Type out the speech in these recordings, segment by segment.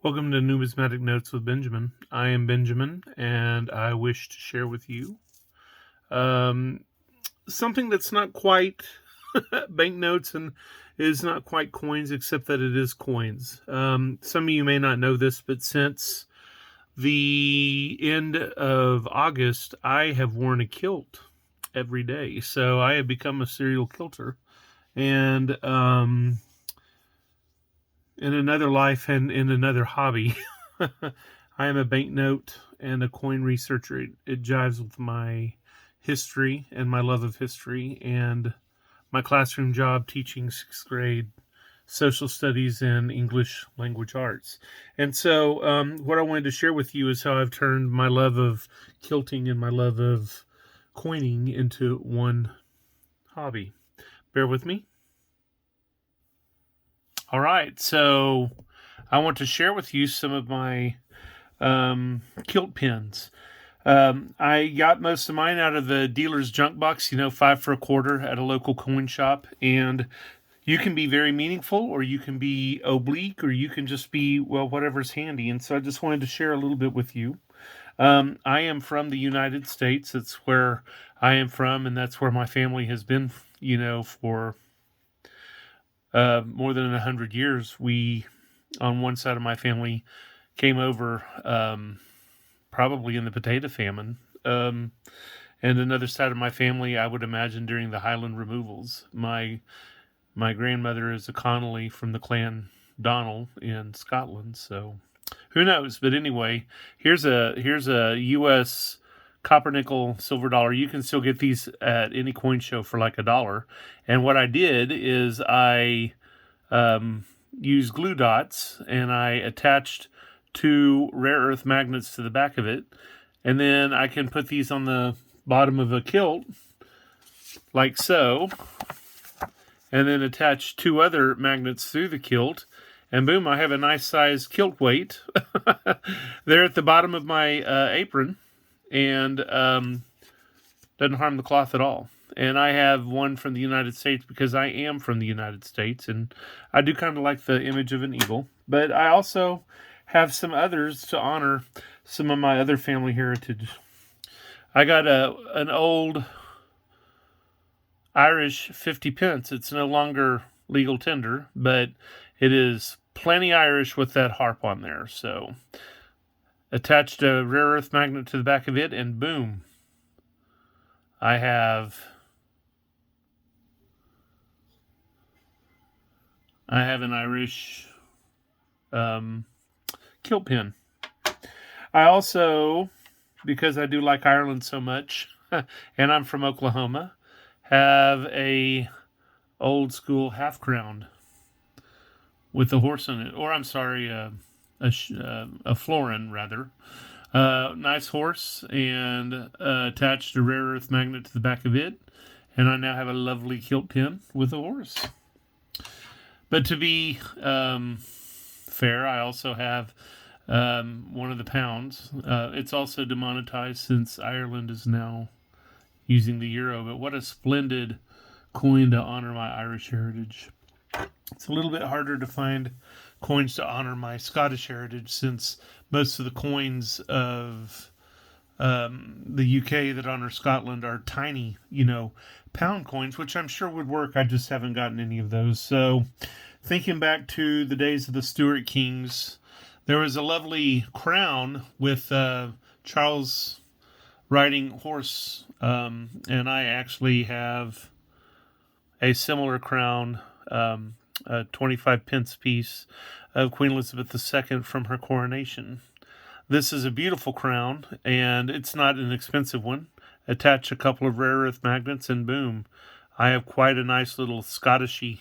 Welcome to Numismatic Notes with Benjamin. I am Benjamin, and I wish to share with you um, something that's not quite banknotes and is not quite coins, except that it is coins. Some of you may not know this, but since the end of August, I have worn a kilt every day. So I have become a serial kilter. And in another life and in another hobby, I am a banknote and a coin researcher. It jives with my history and my love of history and my classroom job teaching sixth grade social studies and English language arts. And so, what I wanted to share with you is how I've turned my love of kilting and my love of coining into one hobby. Bear with me. All right, so I want to share with you some of my kilt pins. I got most of mine out of the dealer's junk box, 5 for a quarter at a local coin shop. And you can be very meaningful, or you can be oblique, or you can just be, well, whatever's handy. And so I just wanted to share a little bit with you. I am from the United States. It's where I am from, and that's where my family has been, for more than 100 years. We, on one side of my family, came over probably in the potato famine. And another side of my family, I would imagine, during the Highland removals. My grandmother is a Connolly from the Clan Donald in Scotland, so who knows? But anyway, here's a U.S. copper, nickel, silver dollar. You can still get these at any coin show for like $1. And what I did is I used glue dots and I attached 2 rare earth magnets to the back of it, and then I can put these on the bottom of a kilt like so, and then attach 2 other magnets through the kilt, and boom, I have a nice size kilt weight there at the bottom of my apron, and doesn't harm the cloth at all. And I have one from the United States because I am from the United States, and I do kind of like the image of an eagle. But I also have some others to honor some of my other family heritage. I got an old Irish 50 pence. It's no longer legal tender, but it is plenty Irish with that harp on there. So attached a rare earth magnet to the back of it, and boom, I have an Irish kilt pin. I also, because I do like Ireland so much, and I'm from Oklahoma, have a old school half crown with a horse in it, or I'm sorry, a florin rather. Nice horse, and attached a rare earth magnet to the back of it, and I now have a lovely kilt pin with a horse. But to be fair, I also have one of the pounds. It's also demonetized since Ireland is now using the euro, but what a splendid coin to honor my Irish heritage. It's a little bit harder to find coins to honor my Scottish heritage, since most of the coins of the UK that honor Scotland are tiny, pound coins, which I'm sure would work. I just haven't gotten any of those. So thinking back to the days of the Stuart Kings, there was a lovely crown with Charles riding horse, and I actually have a similar crown, a 25 pence piece of Queen Elizabeth II from her coronation. This is a beautiful crown, and it's not an expensive one. Attach a couple of rare earth magnets, and boom, I have quite a nice little Scottishy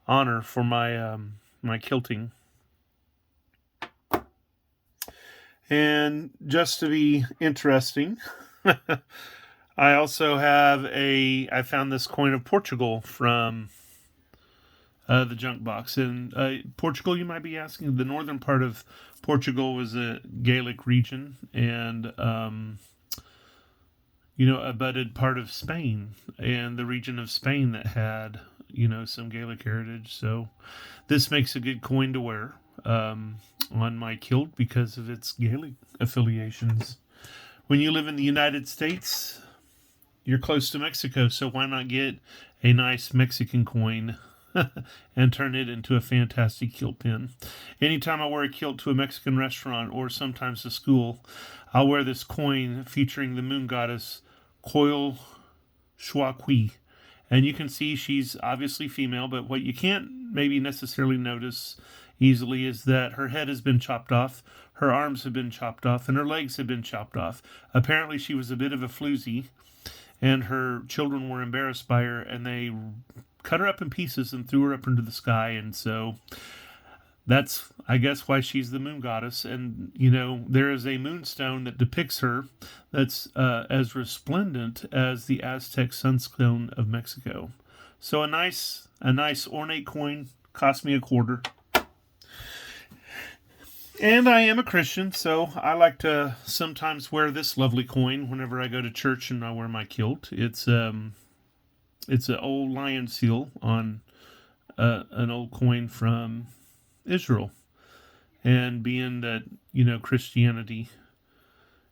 honor for my my kilting. And just to be interesting, I also have I found this coin of Portugal from the junk box. And Portugal, you might be asking, the northern part of Portugal was a Gaelic region, and a budded part of Spain, and the region of Spain that had some Gaelic heritage. So this makes a good coin to wear. on my kilt because of its Gaelic affiliations. When you live in the United States, you're close to Mexico, so why not get a nice Mexican coin and turn it into a fantastic kilt pin? Anytime I wear a kilt to a Mexican restaurant or sometimes to school, I'll wear this coin featuring the moon goddess Coil Shuaqui. And you can see she's obviously female, but what you can't maybe necessarily notice easily is that her head has been chopped off, her arms have been chopped off, and her legs have been chopped off. Apparently, she was a bit of a floozy, and her children were embarrassed by her, and they cut her up in pieces and threw her up into the sky. And so that's, I guess, why she's the moon goddess. And there is a moonstone that depicts her that's as resplendent as the Aztec sunstone of Mexico. So a nice ornate coin cost me $0.25. And I am a Christian, so I like to sometimes wear this lovely coin whenever I go to church and I wear my kilt. It's an old lion seal on an old coin from Israel. And being that, Christianity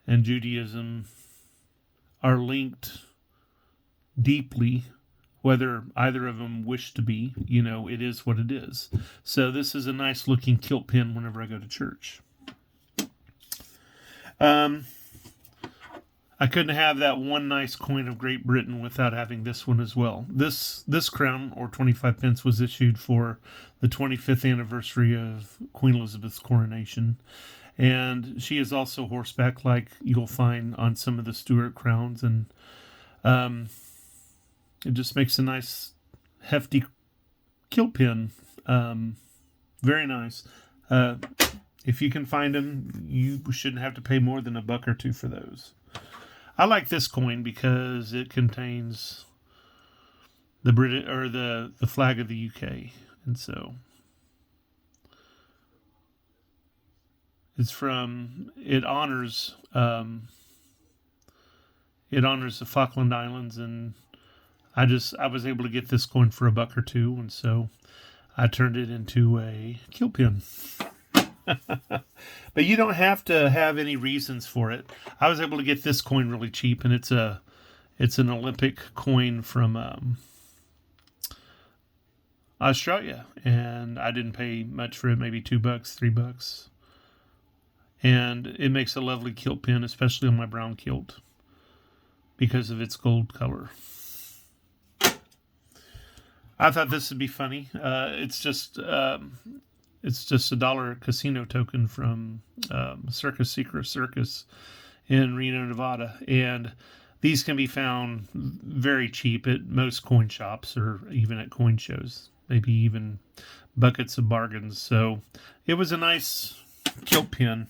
and Judaism are linked deeply, whether either of them wish to be, it is what it is. So this is a nice looking kilt pin whenever I go to church. I couldn't have that one nice coin of Great Britain without having this one as well. This crown, or 25 pence, was issued for the 25th anniversary of Queen Elizabeth's coronation. And she is also horseback, like you'll find on some of the Stuart crowns. And it just makes a nice, hefty kilt pin. Very nice. If you can find them, you shouldn't have to pay more than $1 or $2 for those. I like this coin because it contains the the flag of the UK, and so it honors the Falkland Islands, and I was able to get this coin for $1 or $2, and so I turned it into a kilt pin. But you don't have to have any reasons for it. I was able to get this coin really cheap, and it's an Olympic coin from Australia, and I didn't pay much for it, maybe $2, $3. And it makes a lovely kilt pin, especially on my brown kilt, because of its gold color. I thought this would be funny. It's just $1 casino token from Circus Secret Circus in Reno, Nevada. And these can be found very cheap at most coin shops or even at coin shows, maybe even buckets of bargains. So it was a nice kilt pin.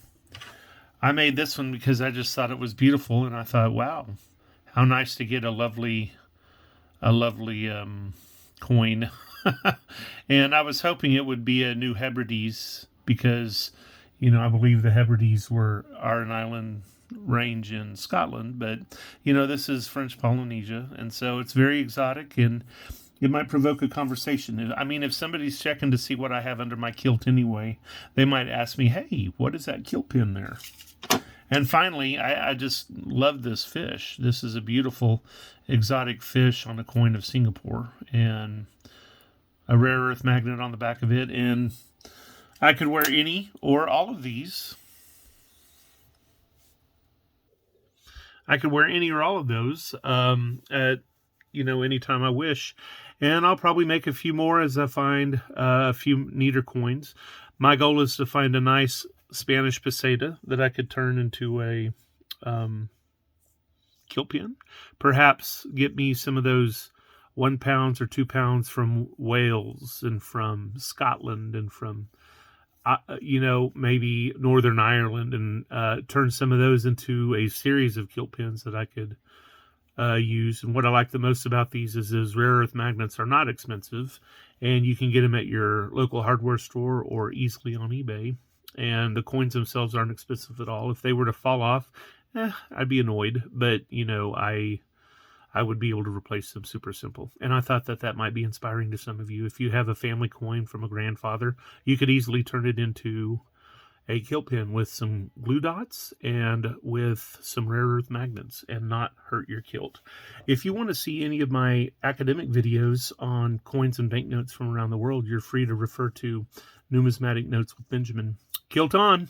I made this one because I just thought it was beautiful, and I thought, wow, how nice to get a lovely coin. And I was hoping it would be a New Hebrides because, I believe the Hebrides are an island range in Scotland, but, this is French Polynesia, and so it's very exotic, and it might provoke a conversation. I mean, if somebody's checking to see what I have under my kilt anyway, they might ask me, hey, what is that kilt pin there? And finally, I just love this fish. This is a beautiful exotic fish on a coin of Singapore, and a rare earth magnet on the back of it. And I could wear any or all of these. I could wear any or all of those at any time I wish. And I'll probably make a few more as I find a few neater coins. My goal is to find a nice Spanish peseta that I could turn into a kilt pin. Perhaps get me some of those 1 pounds or 2 pounds from Wales and from Scotland and from maybe Northern Ireland, and turn some of those into a series of kilt pins that I could use. And what I like the most about these is those rare earth magnets are not expensive, and you can get them at your local hardware store or easily on eBay. And the coins themselves aren't expensive at all. If they were to fall off, I'd be annoyed, but I would be able to replace them super simple. And I thought that might be inspiring to some of you. If you have a family coin from a grandfather, you could easily turn it into a kilt pin with some glue dots and with some rare earth magnets and not hurt your kilt. If you want to see any of my academic videos on coins and banknotes from around the world, you're free to refer to Numismatic Notes with Benjamin. Kilt on!